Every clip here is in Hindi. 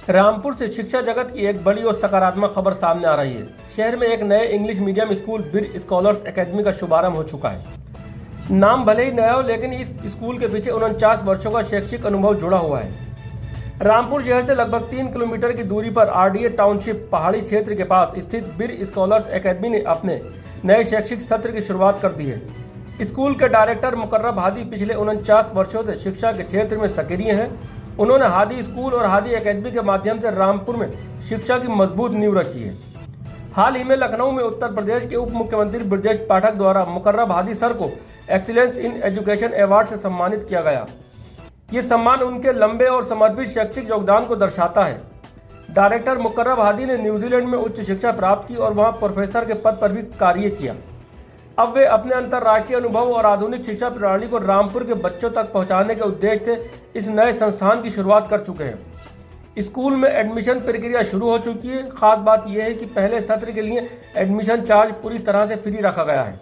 रामपुर से शिक्षा जगत की एक बड़ी और सकारात्मक खबर सामने आ रही है। शहर में एक नए इंग्लिश मीडियम स्कूल बीर स्कॉलर्स एकेडमी का शुभारंभ हो चुका है। नाम भले ही नया हो, लेकिन इस स्कूल के पीछे 49 वर्षों का शैक्षिक अनुभव जुड़ा हुआ है। रामपुर शहर से लगभग 3 किलोमीटर की दूरी पर आरडीए टाउनशिप पहाड़ी क्षेत्र के पास स्थित बीर स्कॉलर्स एकेडमी ने अपने नए शैक्षिक सत्र की शुरुआत कर दी है। स्कूल के डायरेक्टर मुकर्रम हादी पिछले 49 वर्षों से शिक्षा के क्षेत्र में सक्रिय हैं। उन्होंने हादी स्कूल और हादी एकेडमी के माध्यम से रामपुर में शिक्षा की मजबूत नींव रखी है। हाल ही में लखनऊ में उत्तर प्रदेश के उप मुख्यमंत्री ब्रजेश पाठक द्वारा मुकर्रम हादी सर को एक्सीलेंस इन एजुकेशन अवार्ड से सम्मानित किया गया। ये सम्मान उनके लंबे और समर्पित शैक्षिक योगदान को दर्शाता है। डायरेक्टर मुकर्रम हादी ने न्यूजीलैंड में उच्च शिक्षा प्राप्त की और वहां प्रोफेसर के पद पर भी कार्य किया। अब वे अपने अंतर्राष्ट्रीय अनुभव और आधुनिक शिक्षा प्रणाली को रामपुर के बच्चों तक पहुंचाने के उद्देश्य से इस नए संस्थान की शुरुआत कर चुके हैं। स्कूल में एडमिशन प्रक्रिया शुरू हो चुकी है। खास बात यह है कि पहले सत्र के लिए एडमिशन चार्ज पूरी तरह से फ्री रखा गया है।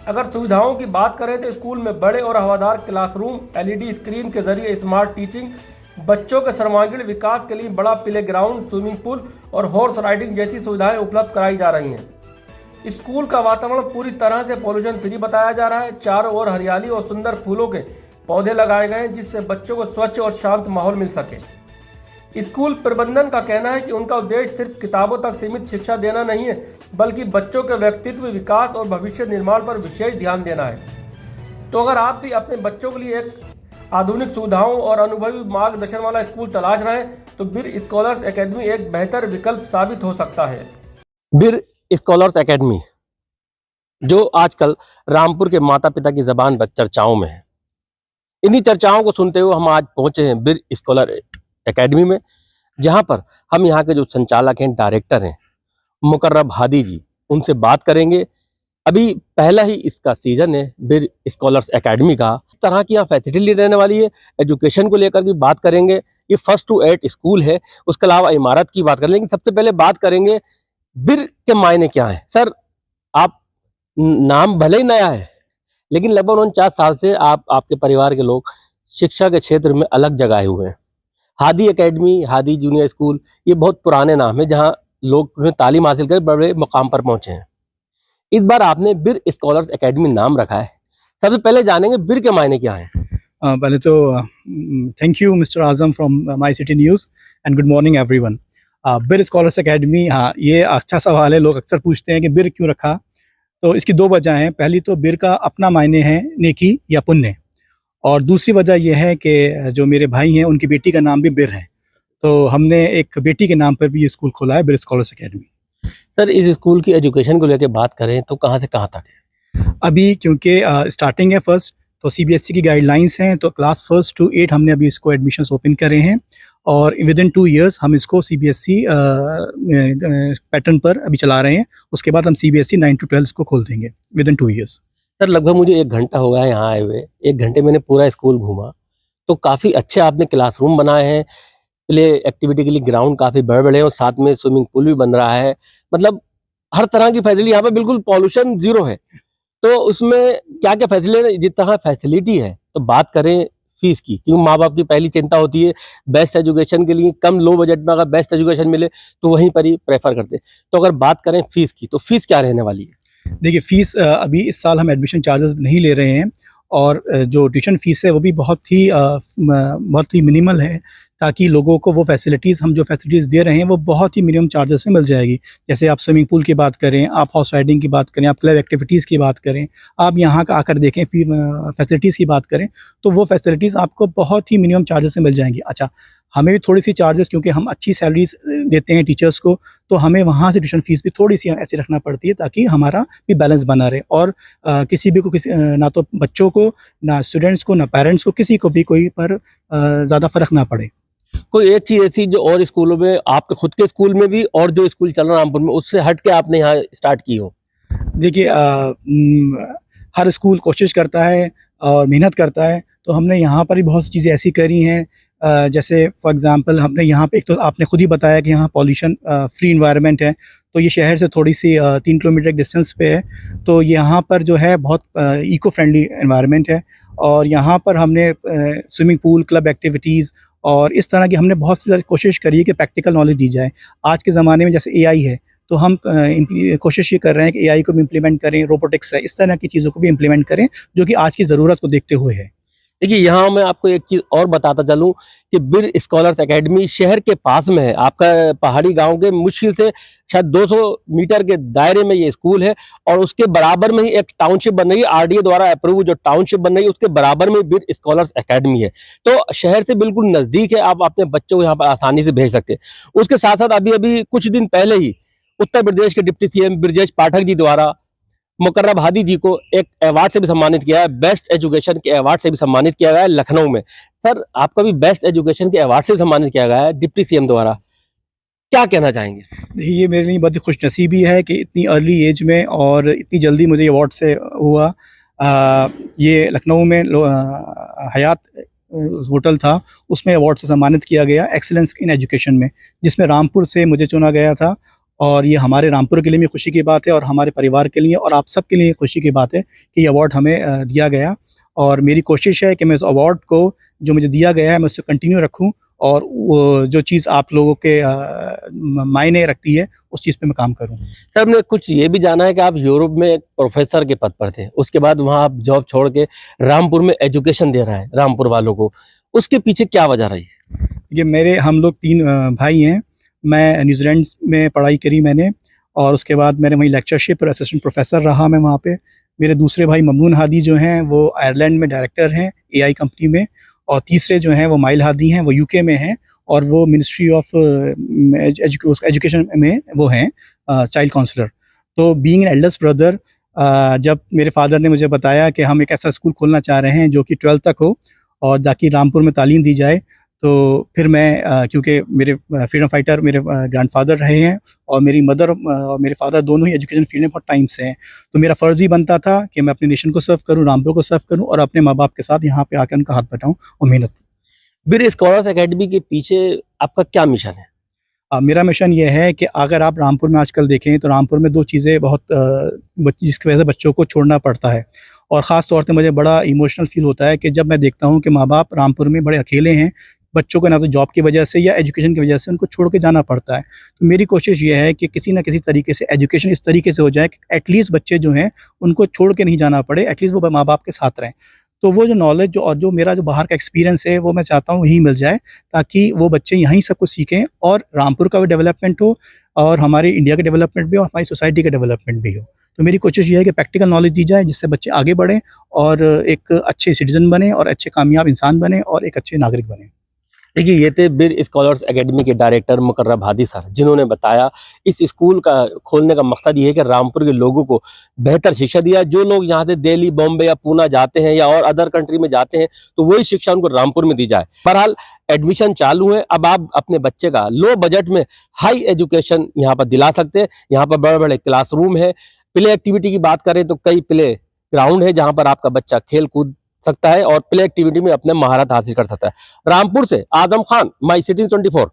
अगर सुविधाओं की बात करें तो स्कूल में बड़े और हवादार क्लासरूम, एलईडी स्क्रीन के जरिए स्मार्ट टीचिंग, बच्चों के सर्वांगीण विकास के लिए बड़ा प्ले ग्राउंड, स्विमिंग पूल और हॉर्स राइडिंग जैसी सुविधाएं उपलब्ध कराई जा रही हैं। स्कूल का वातावरण पूरी तरह से पॉल्यूशन फ्री बताया जा रहा है। चारों ओर हरियाली और सुंदर फूलों के पौधे लगाए गए हैं, जिससे बच्चों को स्वच्छ और शांत माहौल मिल सके। स्कूल प्रबंधन का कहना है कि उनका उद्देश्य सिर्फ किताबों तक सीमित शिक्षा देना नहीं है, बल्कि बच्चों के व्यक्तित्व विकास और भविष्य निर्माण पर विशेष ध्यान देना है। तो अगर आप भी अपने बच्चों के लिए एक आधुनिक सुविधाओं और अनुभवी मार्गदर्शन वाला स्कूल तलाश रहे हैं, तो बीर स्कॉलर्स एकेडमी एक बेहतर विकल्प साबित हो सकता है। बीर स्कॉलर्स एकेडमी जो आजकल रामपुर के माता पिता की जबान पर चर्चाओं में है, इन्हीं चर्चाओं को सुनते हुए हम आज पहुंचे हैं बीर स्कॉलर एकेडमी में, जहां पर हम यहाँ के जो संचालक हैं, डायरेक्टर हैं मुकर्रम हादी जी, उनसे बात करेंगे। अभी पहला ही इसका सीजन है बीर स्कॉलर्स एकेडमी का। इस तरह की यहाँ फैसिलिटी रहने वाली है। एजुकेशन को लेकर भी बात करेंगे। ये 1st to 8 स्कूल है। उसके अलावा इमारत की बात करें, लेकिन सबसे पहले बात करेंगे बीर के मायने क्या है। सर, आप नाम भले ही नया है, लेकिन लगभग 49 साल से आपके परिवार के लोग शिक्षा के क्षेत्र में अलग जगह हुए हैं। Hadi academy, Hadi junior school, ये बहुत पुराने नाम है, जहां लोग तालीम हासिल कर बड़े मुकाम पर पहुंचे हैं। इस बार आपने बीर स्कॉलर्स एकेडमी नाम रखा है। सबसे पहले जानेंगे बीर के मायने क्या है। पहले तो thank you mister Azam from my city news and good morning everyone. Bir scholars academy, हाँ, ये अच्छा सवाल है। लोग अक्सर पूछते हैं कि बीर क्यों रखा। तो इसकी 2 वजह हैं। पहली तो बीर का अपना मायने है नेकी या पुण्य, और दूसरी वजह यह है कि जो मेरे भाई हैं उनकी बेटी का नाम भी बीर है, तो हमने एक बेटी के नाम पर भी ये स्कूल खोला है, बीर स्कॉलर्स एकेडमी। सर, इस स्कूल की एजुकेशन को लेकर बात करें तो कहाँ से कहाँ तक है? अभी क्योंकि स्टार्टिंग है फर्स्ट, तो सीबीएसई की गाइडलाइंस हैं, तो क्लास 1 to 8 हमने अभी इसको एडमिशन्स ओपन करे हैं, और विदिन 2 years हम इसको सीबीएसई पैटर्न पर अभी चला रहे हैं। उसके बाद हम सीबीएसई 9 to 12 को खोल देंगे विदिन 2 years। सर, लगभग मुझे 1 घंटा हो गया यहाँ आए हुए। 1 घंटे मैंने पूरा स्कूल घूमा, तो काफ़ी अच्छे आपने क्लासरूम बनाए हैं, प्ले एक्टिविटी के लिए ग्राउंड काफ़ी बड़े-बड़े हैं, और साथ में स्विमिंग पूल भी बन रहा है। मतलब हर तरह की फैसिलिटी यहाँ पे, बिल्कुल पॉल्यूशन ज़ीरो है। तो उसमें क्या-क्या फैसिलिटी, जितना फैसिलिटी है। तो बात करें फीस की, क्योंकि माँ बाप की पहली चिंता होती है बेस्ट एजुकेशन के लिए। कम लो बजट में अगर बेस्ट एजुकेशन मिले तो वहीं पर ही प्रेफर करते हैं। तो अगर बात करें फीस की, तो फीस क्या रहने वाली है? देखिए, फ़ीस अभी इस साल हम एडमिशन चार्जेस नहीं ले रहे हैं, और जो ट्यूशन फ़ीस है वो भी बहुत ही मिनिमल है, ताकि लोगों को वो फैसिलिटीज़, हम जो फैसिलिटीज़ दे रहे हैं वो बहुत ही मिनिमम चार्जेस में मिल जाएगी। जैसे आप स्विमिंग पूल की बात करें, आप हॉर्स राइडिंग की बात करें, आप क्लब एक्टिविटीज़ की बात करें, आप यहाँ का आकर देखें, फैसिलिटीज़ की बात करें, तो वो फैसिलिटीज़ आपको बहुत ही मिनिमम चार्जेस में मिल जाएंगी। अच्छा, हमें भी थोड़ी सी चार्जेस, क्योंकि हम अच्छी सैलरीज देते हैं टीचर्स को, तो हमें वहाँ से ट्यूशन फ़ीस भी थोड़ी सी ऐसे रखना पड़ती है, ताकि हमारा भी बैलेंस बना रहे, और किसी ना तो बच्चों को, ना स्टूडेंट्स को, ना पेरेंट्स को, किसी को भी कोई पर ज़्यादा फ़र्क ना पड़े। कोई एक चीज़ ऐसी जो और स्कूलों में, आपके खुद के स्कूल में भी, और जो स्कूल चल रहा है रामपुर में, उससे हट के आपने यहाँ स्टार्ट की हो? देखिए, हर स्कूल कोशिश करता है और मेहनत करता है, तो हमने यहाँ पर भी बहुत सी चीज़ें ऐसी करी हैं। जैसे फॉर एग्ज़ाम्पल, हमने यहाँ पे, एक तो आपने खुद ही बताया कि यहाँ पॉल्यूशन फ्री इन्वायरमेंट है, तो ये शहर से थोड़ी सी 3 किलोमीटर डिस्टेंस पे है, तो यहाँ पर जो है बहुत इको फ्रेंडली इन्वायरमेंट है। और यहाँ पर हमने स्विमिंग पूल, क्लब एक्टिविटीज़ और इस तरह की हमने बहुत सी सारी कोशिश करी है कि प्रैक्टिकल नॉलेज दी जाए। आज के ज़माने में जैसे एआई है, तो हम कोशिश ये कर रहे हैं कि एआई को भी इम्प्लीमेंट करें, रोबोटिक्स है, इस तरह की चीज़ों को भी इम्प्लीमेंट करें, जो कि आज की ज़रूरत को देखते हुए है। देखिए, यहाँ मैं आपको एक चीज़ और बताता चलूँ कि बीर स्कॉलर्स एकेडमी शहर के पास में है। आपका पहाड़ी गाँव के मुश्किल से शायद 200 मीटर के दायरे में ये स्कूल है और उसके बराबर में ही एक टाउनशिप बन रही है, आरडीए द्वारा अप्रूव जो टाउनशिप बन रही है, उसके बराबर में बीर स्कॉलर्स एकेडमी है। तो शहर से बिल्कुल नज़दीक है, आप अपने बच्चों को यहाँ पर आसानी से भेज सकते हैं। उसके साथ-साथ अभी-अभी कुछ दिन पहले ही उत्तर प्रदेश के डिप्टी सीएम ब्रजेश पाठक जी द्वारा मुकर्रम हादी जी को एक अवार्ड से भी सम्मानित किया है, बेस्ट एजुकेशन के अवार्ड से भी सम्मानित किया गया है लखनऊ में। सर, आपका भी बेस्ट एजुकेशन के अवार्ड से भी सम्मानित किया गया है डिप्टी सीएम द्वारा। क्या कहना चाहेंगे? देखिए, ये मेरे लिए बहुत ही खुशनसीबी है कि इतनी अर्ली एज में और इतनी जल्दी मुझे ये अवार्ड से हुआ। ये लखनऊ में हयात होटल था, उसमें अवार्ड से सम्मानित किया गया एक्सीलेंस इन एजुकेशन में, जिसमें रामपुर से मुझे चुना गया था। और ये हमारे रामपुर के लिए भी खुशी की बात है और हमारे परिवार के लिए और आप सब के लिए खुशी की बात है कि ये अवार्ड हमें दिया गया। और मेरी कोशिश है कि मैं इस अवार्ड को जो मुझे दिया गया है मैं उससे कंटिन्यू रखूं और वो जो चीज़ आप लोगों के मायने रखती है उस चीज़ पे मैं काम करूं। सर, हमने कुछ ये भी जाना है कि आप यूरोप में एक प्रोफेसर के पद पर थे, उसके बाद वहाँ आप जॉब छोड़ के रामपुर में एजुकेशन दे रहे हैं रामपुर वालों को। उसके पीछे क्या वजह रही है? ये हम लोग 3 भाई हैं। मैं न्यूजीलैंड में पढ़ाई करी मैंने और उसके बाद मैंने वहीं लेक्चरशिप और असिस्टेंट प्रोफेसर रहा मैं वहाँ पे। मेरे दूसरे भाई ममनून हादी जो हैं वो आयरलैंड में डायरेक्टर हैं एआई कंपनी में, और तीसरे जो हैं वो माइल हादी हैं, वो यूके में हैं और वो मिनिस्ट्री ऑफ एजुकेशन में वो हैं चाइल्ड काउंसलर। तो बीइंग एन एल्डेस्ट ब्रदर, जब मेरे फादर ने मुझे बताया कि हम एक ऐसा स्कूल खोलना चाह रहे हैं जो कि 12th तक हो और ताकि रामपुर में तालीम दी जाए, तो फिर मैं क्योंकि मेरे फ्रीडम फाइटर मेरे ग्रैंडफादर रहे हैं और मेरी मदर और मेरे फादर दोनों ही एजुकेशन फील्ड में बहुत टाइम से हैं, तो मेरा फ़र्ज़ ही बनता था कि मैं अपने नेशन को सर्व करूं, रामपुर को सर्व करूं और अपने माँ बाप के साथ यहाँ पे आकर उनका हाथ बटाऊं और मेहनत। बीर स्कॉलर्स एकेडमी के पीछे आपका क्या मिशन है? मेरा मिशन ये है कि अगर आप रामपुर में आजकल देखें तो रामपुर में 2 चीज़ें बहुत जिसकी वजह से बच्चों को छोड़ना पड़ता है और ख़ास तौर पे मुझे बड़ा इमोशनल फ़ील होता है कि जब मैं देखता हूँ कि माँ बाप रामपुर में बड़े अकेले हैं, बच्चों को ना तो जॉब की वजह से या एजुकेशन की वजह से उनको छोड़ के जाना पड़ता है। तो मेरी कोशिश ये है कि किसी न किसी तरीके से एजुकेशन इस तरीके से हो जाए कि एटलीस्ट बच्चे जो हैं उनको छोड़ के नहीं जाना पड़े, एटलीस्ट वो माँ बाप के साथ रहें। तो वो जो नॉलेज जो मेरा जो बाहर का एक्सपीरियंस है वो मैं चाहता हूँ यहीं मिल जाए, ताकि वो बच्चे यहीं सब कुछ सीखें और रामपुर का भी डेवलपमेंट हो और हमारे इंडिया का डेवलपमेंट भी हो, हमारी सोसाइटी का डेवलपमेंट भी हो। तो मेरी कोशिश ये है कि प्रैक्टिकल नॉलेज दी जाए जिससे बच्चे आगे बढ़ें और एक अच्छे सिटीज़न बने और अच्छे कामयाब इंसान बने और एक अच्छे नागरिक बने। देखिए, ये थे बीर स्कॉलर्स एकेडमी के डायरेक्टर मुकर्रम हादी सर, जिन्होंने बताया इस स्कूल का खोलने का मकसद ये है कि रामपुर के लोगों को बेहतर शिक्षा दिया। जो लोग यहाँ से दिल्ली, बॉम्बे या पूना जाते हैं या और अदर कंट्री में जाते हैं, तो वही शिक्षा उनको रामपुर में दी जाए। बहरहाल एडमिशन चालू है, अब आप अपने बच्चे का लो बजट में हाई एजुकेशन यहाँ पर दिला सकते हैं। यहाँ पर बड़े बड़े क्लासरूम है। प्ले एक्टिविटी की बात करें तो कई प्ले ग्राउंड है जहाँ पर आपका बच्चा खेल कूद सकता है और प्ले एक्टिविटी में अपने महारत हासिल कर सकता है। रामपुर से आदम खान, माई सिटी 24।